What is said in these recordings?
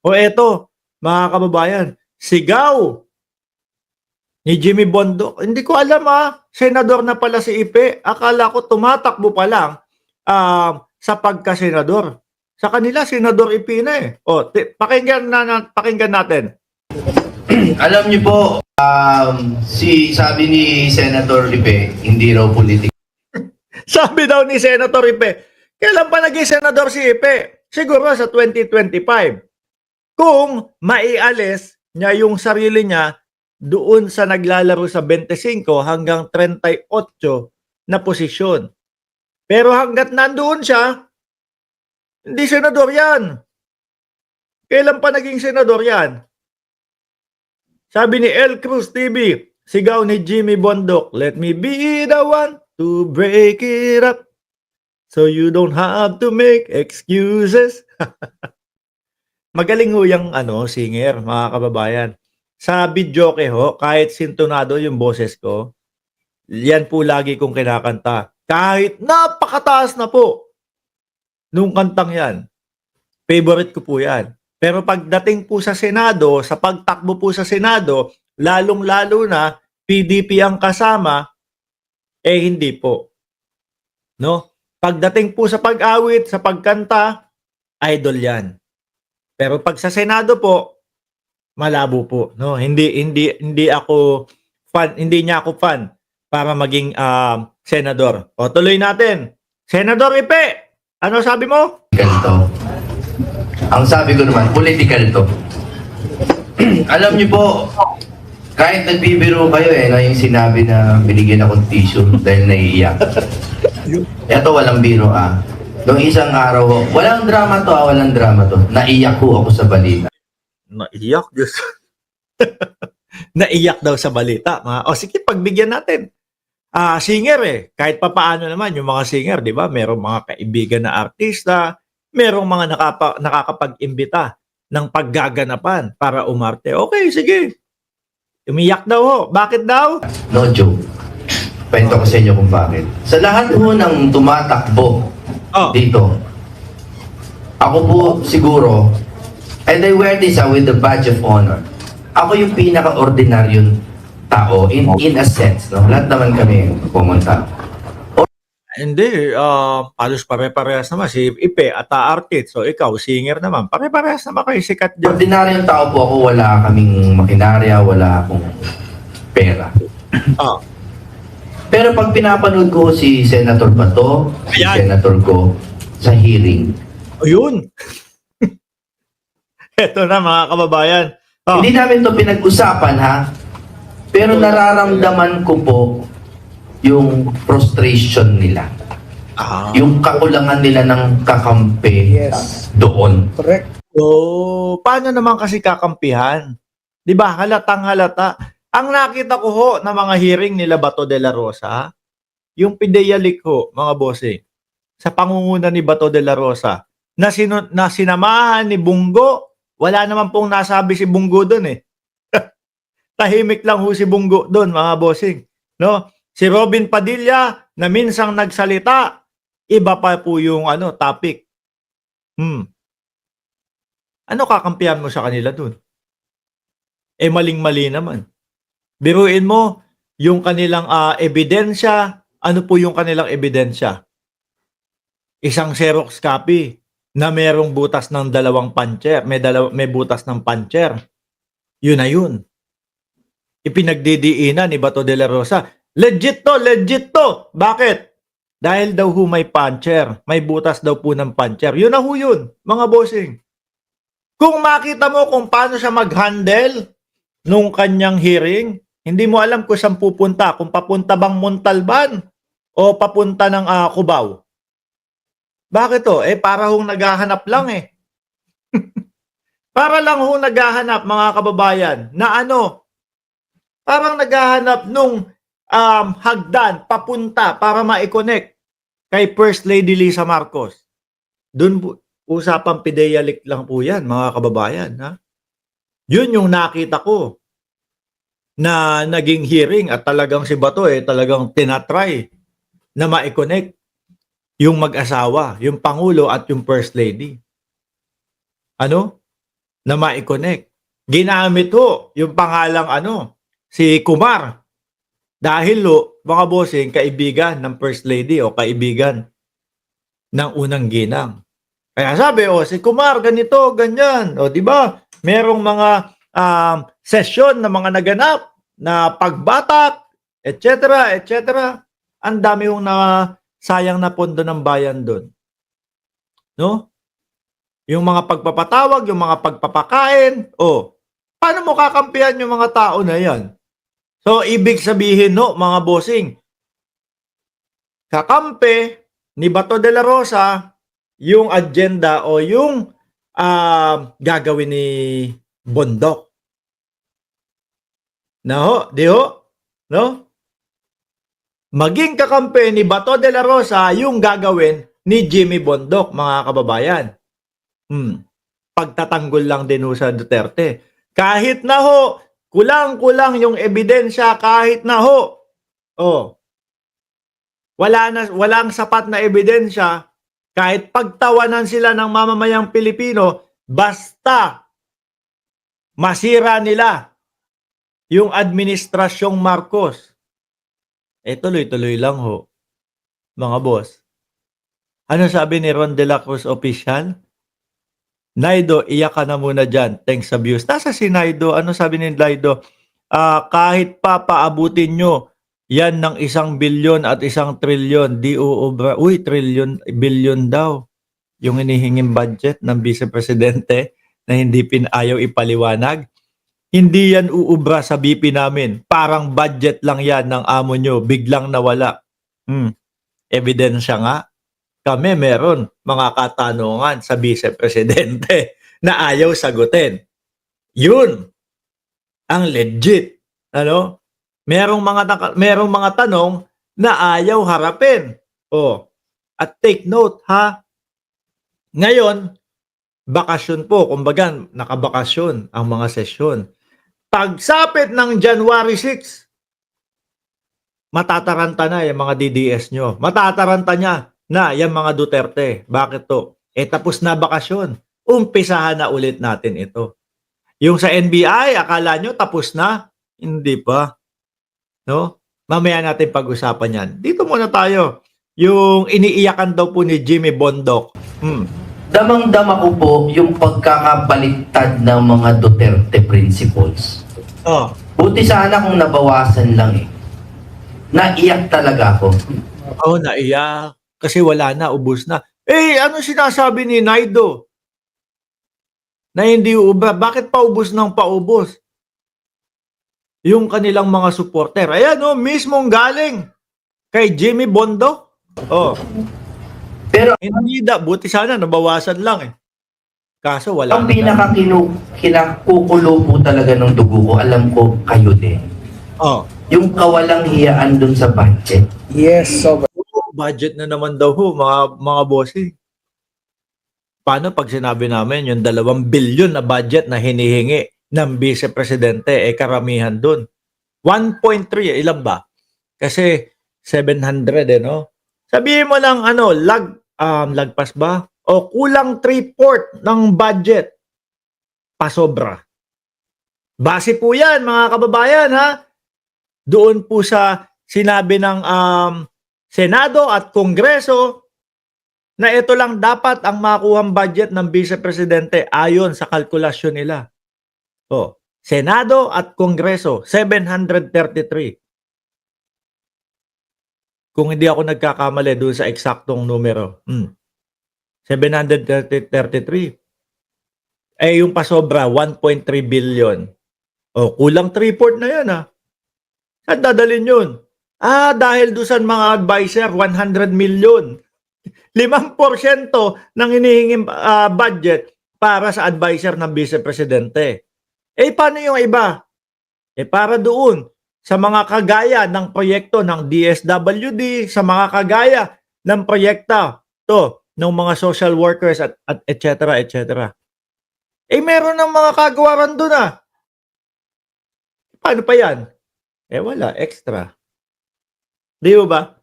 O eto, mga kababayan, sigaw ni Jimmy Bondoc. Hindi ko alam senador na pala si Ipe. Akala ko tumatakbo pa lang sa pagka-senador. Sa kanila, Senador Ipe na eh. O, pakinggan natin. Alam niyo po, sabi ni Senator Lipe, hindi raw politik. Sabi daw ni Senator Ipe, kailan pa naging senador si Ipe? Siguro sa 2025. Kung maialis niya yung sarili niya doon sa naglalaro sa 25 hanggang 38 na posisyon. Pero hanggat nandoon siya, hindi senador yan. Kailan pa naging senador yan? Sabi ni El Cruz TV, sigaw ni Jimmy Bondoc, let me be the one to break it up so you don't have to make excuses. Magaling ho yung singer, mga kababayan. Sa videoke ho, kahit sintonado yung boses ko, yan po lagi kong kinakanta. Kahit napakataas na po nung kantang yan. Favorite ko po yan. Pero pagdating po sa Senado, sa pagtakbo po sa Senado, lalong-lalo na PDP ang kasama, hindi po. No? Pagdating po sa pag-awit, sa pagkanta, idol yan. Pero pag sa Senado po, malabo po, no? Hindi ako fan, hindi niya ako fan para maging senador. O tuloy natin. Senador Ipe, ano sabi mo? To. Ang sabi ko naman, political to. Alam niyo po, kahit nagbibiro kayo na yung sinabi na binigyan akong tissue dahil naiiyak. Ito walang biro Noong isang araw, walang drama to, naiyak ko ako sa balita. Naiyak, Diyos. Naiyak daw sa balita. O sige, pagbigyan natin. Singer kahit papaano naman yung mga singer, di ba? Merong mga kaibigan na artista, merong mga nakakapag-imbita ng paggaganapan para umarte. Okay, sige. Umiyak daw ho. Bakit daw? No joke. Kwento ko sa inyo kung bakit. Sa lahat ho ng tumatakbo dito, ako po siguro, and I wear this with the badge of honor. Ako yung pinaka-ordinaryong tao in a sense, no? Lahat naman kami pumunta. Hindi, halos pare-parehas naman si Ipe at artist. So ikaw, singer naman. Pare-parehas naman kayo sikat dyan. Ordinaryong tao po ako, wala kaming makinarya, wala akong pera. Pero pag pinapanood ko si Senator Bato, si Senator Go sa hearing. Ayun. Eto na mga kababayan. Hindi namin to pinag-usapan pero nararamdaman ko po yung frustration nila. Yung kakulangan nila ng kakampi doon. Correct. So, paano naman kasi kakampihan? 'Di ba? Halatang halata. Ang nakita ko ho na mga hearing nila Bato de la Rosa, yung pideyalik ho, mga bossing, sa pangunguna ni Bato de la Rosa, na sinamahan ni Bungo, wala naman pong nasabi si Bungo doon Tahimik lang ho si Bungo doon, mga bossing. No? Si Robin Padilla na minsang nagsalita, iba pa po yung topic. Ano kakampihan mo sa kanila doon? Maling-mali naman. Biruin mo yung kanilang ebidensya. Ano po yung kanilang ebidensya? Isang Xerox copy na merong butas ng 2 puncher. May butas ng puncher. Yun na yun. Ipinagdidiinan ni Bato de la Rosa. Legit to. Bakit? Dahil daw ho may puncher. May butas daw po ng puncher. Yun na ho yun, mga bossing. Kung makita mo kung paano siya mag-handle nung kanyang hearing, hindi mo alam kung saan pupunta. Kung papunta bang Montalban o papunta ng Cubao. Bakit to? Para hong naghahanap lang Para lang hong naghahanap, mga kababayan, na parang naghahanap nung hagdan, papunta para ma-connect kay First Lady Lisa Marcos. Doon usapang pideyalik lang po yan, mga kababayan. Yun yung nakita ko na naging hearing at talagang si Bato talagang tinatry na ma-connect yung mag-asawa, yung Pangulo at yung First Lady. na ma-connect. Ginamit ho yung pangalang si Kumar. Dahil mga bossing, kaibigan ng First Lady o kaibigan ng unang ginang. Kaya sabi, si Kumar, ganito, ganyan. O, di ba? Merong mga session na mga naganap na pagbatak, etc., etc. Ang dami yung sayang na pondo ng bayan doon. No? Yung mga pagpapatawag, yung mga pagpapakain, paano mo kakampihan yung mga tao na yan? So, ibig sabihin, mga bossing, kakampi ni Bato de la Rosa yung agenda o yung gagawin ni Bondok. Di ho? No? Maging kakampi ni Bato de la Rosa yung gagawin ni Jimmy Bondok, mga kababayan. Pagtatanggol lang din ho sa Duterte. Kahit na ho, kulang-kulang yung ebidensya, kahit na ho, walang sapat na ebidensya, kahit pagtawanan sila ng mamamayang Pilipino, basta masira nila yung administrasyong Marcos. Tuloy-tuloy lang ho, mga boss. Ano sabi ni Ron de la Cruz official? Naido, iyak ka na muna dyan. Thanks sa views. Nasa si Naido, ano sabi ni Naido? Kahit pa paabutin nyo yan ng 1 bilyon at 1 trilyon, di uubra. Uy, trilyon, bilyon daw. Yung inihinging budget ng Vice Presidente na hindi ayaw ipaliwanag. Hindi yan uubra sa BP namin. Parang budget lang yan ng amo nyo. Biglang nawala. Ebidensya nga. Kami meron mga katanungan sa Vice Presidente na ayaw sagutin. Yun ang legit. Merong mga tanong na ayaw harapin. At take note ha. Ngayon, bakasyon po. Kumbaga, nakabakasyon ang mga sesyon. Pagsapit ng January 6, matataranta na yung mga DDS nyo. Matataranta niya na yung mga Duterte. Bakit to? Tapos na bakasyon. Umpisahan na ulit natin ito. Yung sa NBI, akala nyo tapos na? Hindi pa. No? Mamaya natin pag-usapan yan. Dito muna tayo. Yung iniiyakan daw po ni Jimmy Bondok. Damang-dama ko po yung pagkakabaliktad ng mga Duterte principles. Buti sana kung nabawasan lang eh. Naiyak talaga ako. Naiyak. Kasi wala na, ubos na. Ano sinasabi ni Naido? Na hindi ubra. Bakit paubos ng paubos? Yung kanilang mga supporter. Ayan mismong galing kay Jimmy Bondok. Pero hindi buti sana nabawasan lang eh. Kaso wala ang na. pinakakukulo po talaga ng dugo ko, alam ko kayo din. Yung kawalang hiyaan dun sa budget. Yes, so Budget na naman daw ho, mga bossy. Paano pag sinabi namin yung 2 bilyon na budget na hinihingi ng Vice Presidente, karamihan dun. 1.3, ilan ba? Kasi 700 no? Sabihin mo lang lagpas ba? O kulang 3/4 ng budget. Pasobra. Base po yan mga kababayan ha. Doon po sa sinabi ng Senado at Kongreso na ito lang dapat ang makuhang budget ng Vice Presidente ayon sa kalkulasyon nila. Senado at Kongreso, 733. Kung hindi ako nagkakamali doon sa eksaktong numero. 733. Yung pasobra, 1.3 billion. Kulang 3/4 na yan ha. Saan dadalhin yun? Dahil doon sa mga advisor, 100 million. 5% ng hinihinging budget para sa advisor ng Vice Presidente. Paano yung iba? Para doon sa mga kagaya ng proyekto ng DSWD, sa mga kagaya ng proyekta ng mga social workers at etc. etc. Meron ng mga kagawaran doon Paano pa yan? Wala, extra. Di ba?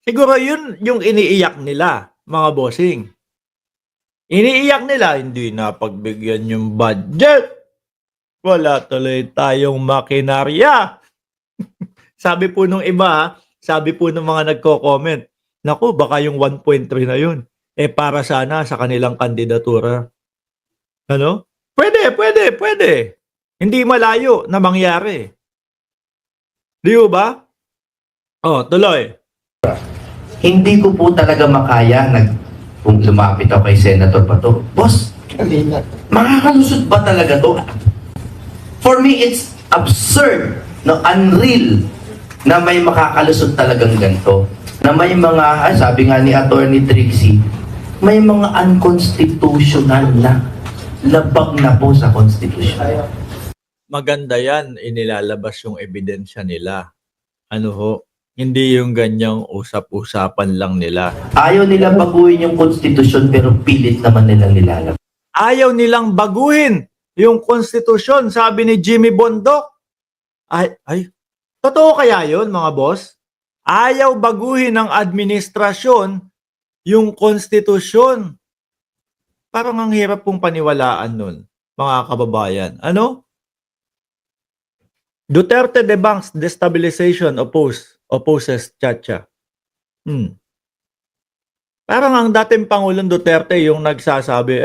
Siguro yun yung iniiyak nila, mga bossing. Iniiyak nila, hindi na pagbigyan yung budget. Wala tuloy tayong makinarya. Sabi po nung iba, sabi po ng mga nagko-comment, naku, baka yung 1.3 na yun, para sana sa kanilang kandidatura. Ano? Pwede. Hindi malayo na mangyari. Di ba? Tuloy. Hindi ko po talaga makaya kung lumapit ako kay Senator Bato. Boss, makakalusot ba talaga to? For me, it's absurd, no, unreal, na may makakalusot talagang ganito. Na may mga, sabi nga ni Attorney Trixie, may mga unconstitutional na labag na po sa Constitution. Maganda yan, inilalabas yung ebidensya nila. Ano ho? Hindi yung ganyang usap-usapan lang nila. Ayaw nila baguhin yung Constitution pero pilit naman nilang nilalabas. Ayaw nilang baguhin yung konstitusyon, sabi ni Jimmy Bondoc. Ay, totoo kaya yun, mga boss? Ayaw baguhin ng administrasyon yung konstitusyon. Parang ang hirap pong paniwalaan nun, mga kababayan. Ano? Duterte debunks destabilization, opposes Chacha. Parang ang dating Pangulong Duterte yung nagsasabi,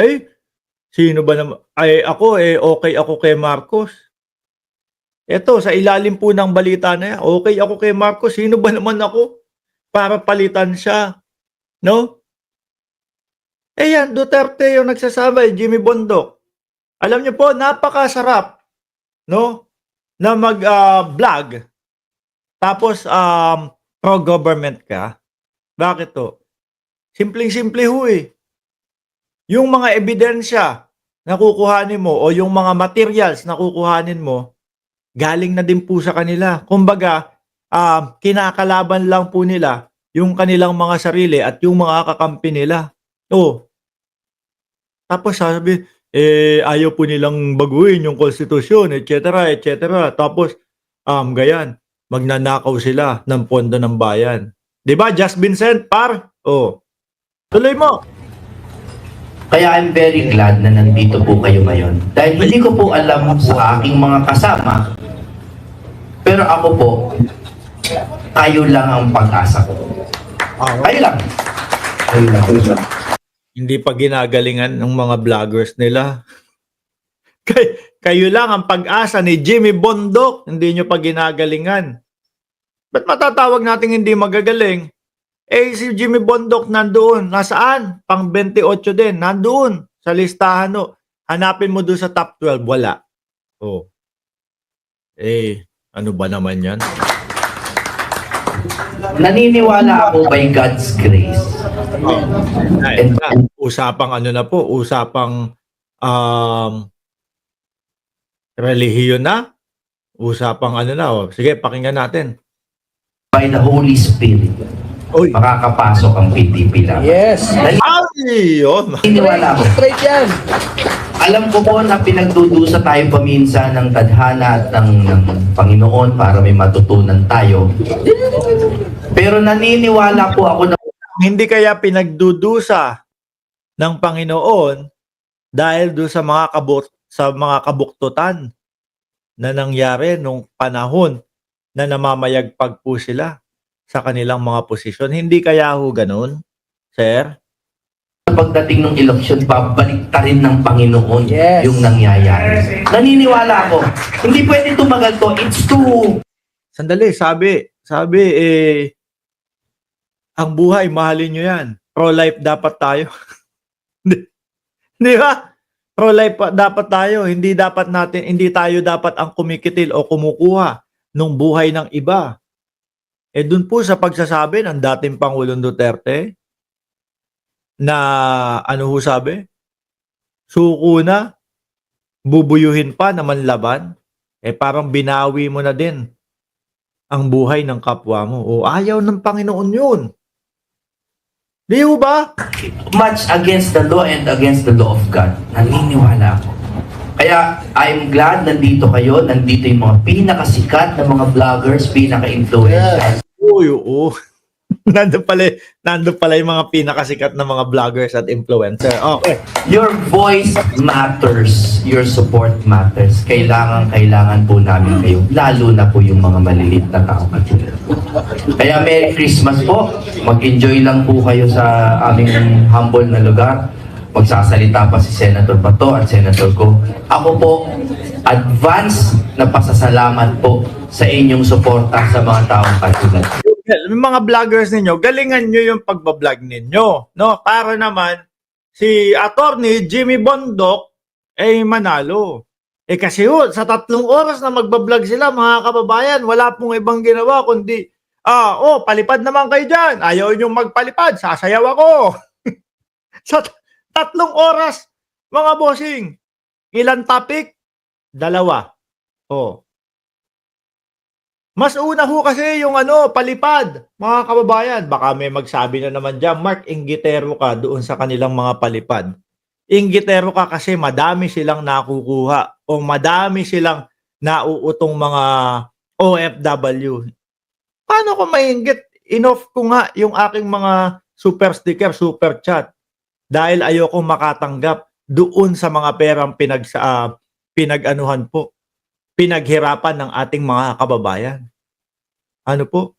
sino ba naman? Okay ako kay Marcos. Eto, sa ilalim po ng balita na yan, okay ako kay Marcos. Sino ba naman ako para palitan siya? No? Yan, Duterte yung nagsasabi, Jimmy Bondoc. Alam niyo po, napakasarap, no? Na mag-vlog. Tapos, pro-government ka. Bakit to? Simpleng-simple ho eh. Yung mga ebidensya na kukuhanin mo o yung mga materials na kukuhanin mo, galing na din po sa kanila. Kumbaga, kinakalaban lang po nila yung kanilang mga sarili at yung mga kakampi nila. Tapos sabi, ayaw po nilang baguhin yung konstitusyon, etc., etc. Tapos, gayan, magnanakaw sila ng pondo ng bayan. Diba, Just Vincent, par? Tuloy mo. Kaya I'm very glad na nandito po kayo ngayon. Dahil hindi ko po alam sa aking mga kasama, pero ako po, kayo lang ang pag-asa ko. Kayo lang. Hindi pa ginagalingan ng mga vloggers nila. Kayo lang ang pag-asa ni Jimmy Bondoc, hindi nyo pa ginagalingan. Ba't matatawag natin hindi magagaling? Si Jimmy Bondoc nandoon. Nasaan? Pang 28 din. Nandoon sa listahan. Hanapin mo doon sa top 12. Wala. Ano ba naman yan? Naniniwala ako by God's grace. Usapang ano na po? Usapang relihiyon na? Usapang ano na? Sige, pakinggan natin. By the Holy Spirit. Makakapasok ang PDP lang. Yes. Naniniwala ako. Straight yan. Alam ko po na pinagdudusa tayo paminsan ng tadhana at ng Panginoon para may matutunan tayo. Pero naniniwala po ako na hindi kaya pinagdudusa ng Panginoon dahil doon sa mga kabuktutan na nangyari nung panahon na namamayagpag po sila sa kanilang mga posisyon. Hindi kaya ho ganun, sir? pagdating ng eleksyon, babalik ta rin ng Panginoon Yes. yung nangyayari. Naniniwala ako. Hindi pwede tumagal to. It's too... Sandali, sabi, ang buhay, mahalin nyo yan. Pro-life dapat tayo. Di ba? Pro-life dapat tayo. Hindi tayo dapat ang kumikitil o kumukuha ng buhay ng iba. Dun po sa pagsasabi ng dating Pangulong Duterte, na ano ho sabi? Suko na, bubuyuhin pa na manlaban, parang binawi mo na din ang buhay ng kapwa mo. O ayaw ng Panginoon yun. Di ho ba? Much against the law and against the law of God. Naniniwala ako. Kaya I'm glad nandito kayo. Nandito yung mga pinakasikat na mga vloggers, pinaka-influential. Uy, oo. nandun pala yung mga pinakasikat na mga vloggers at influencer. Okay. Your voice matters. Your support matters. Kailangan po namin kayo. Lalo na po yung mga maliliit na tao katulad. Kaya Merry Christmas po. Mag-enjoy lang po kayo sa aming humble na lugar. Magsasalita pa si Senator Bato at Senator Go. Ako po, advance na pasasalamat po sa inyong suporta sa mga taong katulad. Yung mga vloggers ninyo, galingan nyo yung pagbablog ninyo. No? Para naman, si Attorney Jimmy Bondoc ay manalo. Kasi sa 3 oras na magbablog sila, mga kababayan, wala pong ibang ginawa kundi, palipad naman kayo dyan. Ayaw nyo magpalipad, sasayaw ako. Sa 3 oras, mga bossing. Ilan topic? 2. Mas una ho kasi yung palipad, mga kababayan. Baka may magsabi na naman dyan, Mark, inggitero ka doon sa kanilang mga palipad. Inggitero ka kasi madami silang nakukuha o madami silang nauutong mga OFW. Paano ko mainggit? Enough ko nga yung aking mga super sticker, super chat. Dahil ayoko makatanggap doon sa mga perang pinag-anuhan po, pinaghirapan ng ating mga kababayan. Ano po?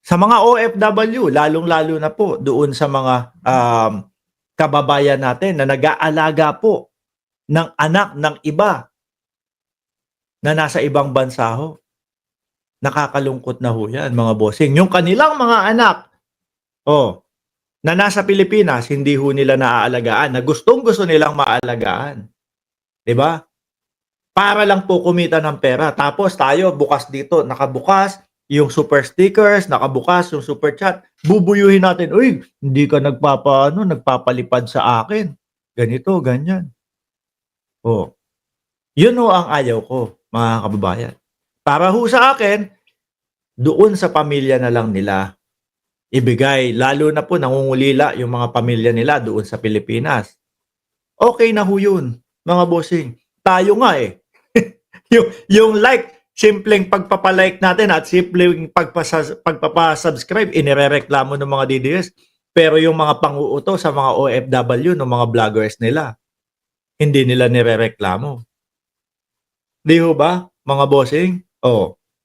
Sa mga OFW, lalong-lalo na po doon sa mga kababayan natin na nag-aalaga po ng anak ng iba na nasa ibang bansa ho. Nakakalungkot na ho yan, mga bossing. Yung kanilang mga anak, na nasa Pilipinas, hindi ho nila naaalagaan, na gustong-gusto nilang maalagaan. 'Di ba? Para lang po kumita ng pera. Tapos tayo, bukas dito, nakabukas yung super stickers, nakabukas yung super chat. Bubuyuhin natin, uy, hindi ka nagpapalipad sa akin. Ganito, ganyan. Yun ho ang ayaw ko, mga kababayan. Para ho sa akin, doon sa pamilya na lang nila ibigay. Lalo na po nangungulila yung mga pamilya nila doon sa Pilipinas. Okay na ho yun, mga bossing. Tayo nga yung like, simpleng pagpapalike natin at simpleng pagpapasubscribe, inirereklamo ng mga DDS. Pero yung mga panguuto sa mga OFW, ng mga vloggers nila, hindi nila nirereklamo. Di ho ba, mga bossing?